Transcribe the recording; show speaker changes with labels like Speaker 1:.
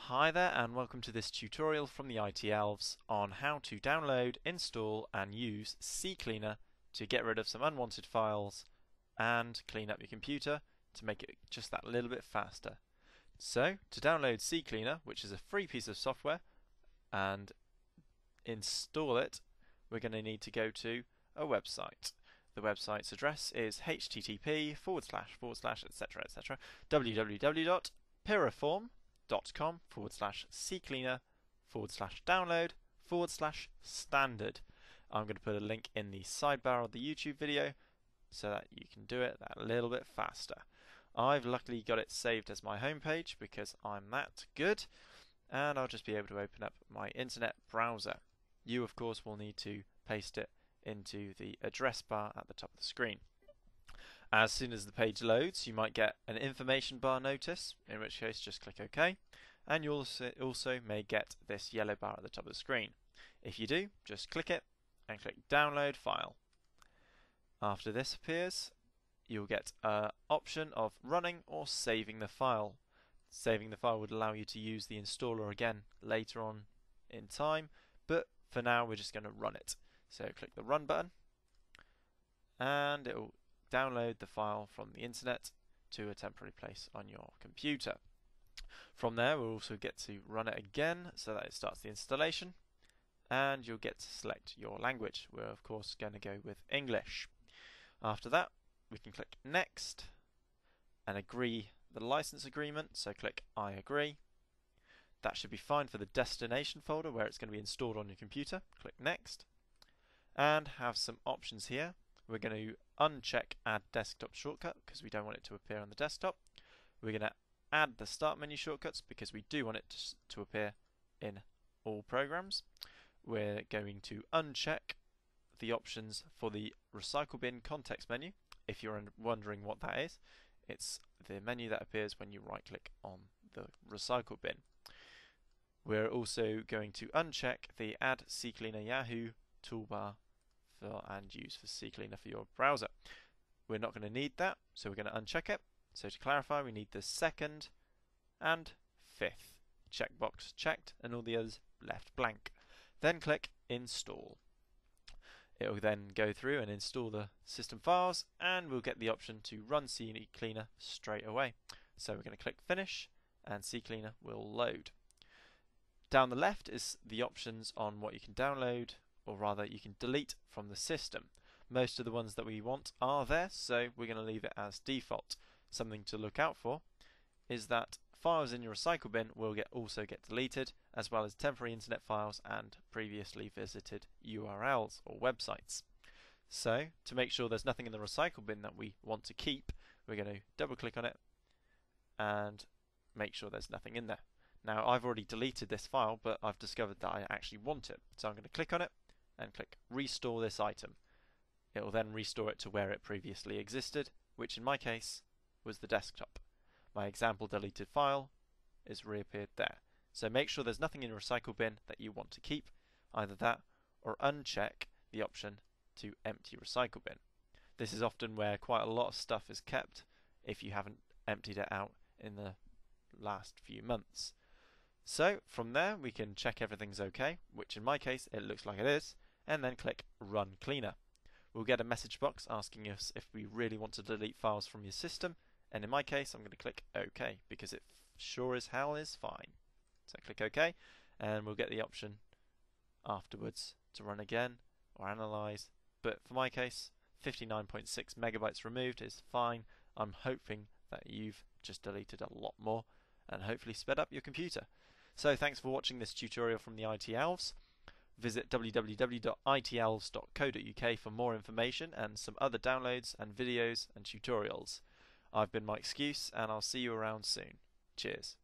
Speaker 1: Hi there and welcome to this tutorial from the ITElves on how to download, install and use CCleaner to get rid of some unwanted files and clean up your computer to make it just that little bit faster. So to download CCleaner, which is a free piece of software, and install it, we're going to need to go to a website. The website's address is http:// etc. www.piraform.com/CCleaner/download/standard. I'm going to put a link in the sidebar of the YouTube video so that you can do it that little bit faster. I've luckily got it saved as my homepage because I'm that good, and I'll just be able to open up my internet browser. You of course will need to paste it into the address bar at the top of the screen. As soon as the page loads, you might get an information bar notice, in which case just click OK, and you also may get this yellow bar at the top of the screen. If you do, just click it and click Download File. After this appears, you'll get an option of running or saving the file. Saving the file would allow you to use the installer again later on in time, but for now we're just going to run it. So click the Run button, and it will download the file from the internet to a temporary place on your computer. From there we'll also get to run it again so that it starts the installation, and you'll get to select your language. We're of course going to go with English. After that we can click Next and agree the license agreement, so click I agree. That should be fine for the destination folder where it's going to be installed on your computer. Click Next and have some options here. We're going to uncheck Add Desktop Shortcut because we don't want it to appear on the desktop. We're going to add the Start menu shortcuts because we do want it to appear in all programs. We're going to uncheck the options for the Recycle Bin context menu. If you're wondering what that is, it's the menu that appears when you right click on the Recycle Bin. We're also going to uncheck the Add CCleaner Yahoo toolbar and use for CCleaner for your browser. We're not going to need that, so we're going to uncheck it. So to clarify, we need the second and fifth checkbox checked and all the others left blank. Then click Install. It will then go through and install the system files, and we'll get the option to run CCleaner straight away. So we're going to click Finish and CCleaner will load. Down the left is the options on what you can download, or rather you can delete from the system. Most of the ones that we want are there, so we're going to leave it as default. Something to look out for is that files in your recycle bin will also get deleted, as well as temporary internet files and previously visited URLs or websites. So to make sure there's nothing in the recycle bin that we want to keep, we're going to double click on it and make sure there's nothing in there. Now I've already deleted this file, but I've discovered that I actually want it, so I'm going to click on it and click Restore this item. It will then restore it to where it previously existed, which in my case was the desktop. My example deleted file is reappeared there. So make sure there's nothing in your recycle bin that you want to keep, either that or uncheck the option to empty recycle bin. This is often where quite a lot of stuff is kept if you haven't emptied it out in the last few months. So from there we can check everything's okay, which in my case it looks like it is, and then click Run Cleaner. We'll get a message box asking us if we really want to delete files from your system, and in my case I'm going to click OK because it sure as hell is fine. So click OK, and we'll get the option afterwards to run again or analyze, but for my case 59.6 megabytes removed is fine. I'm hoping that you've just deleted a lot more and hopefully sped up your computer. So thanks for watching this tutorial from the ITElves. Visit www.itelves.co.uk for more information and some other downloads and videos and tutorials. I've been Mike Skuse, and I'll see you around soon. Cheers.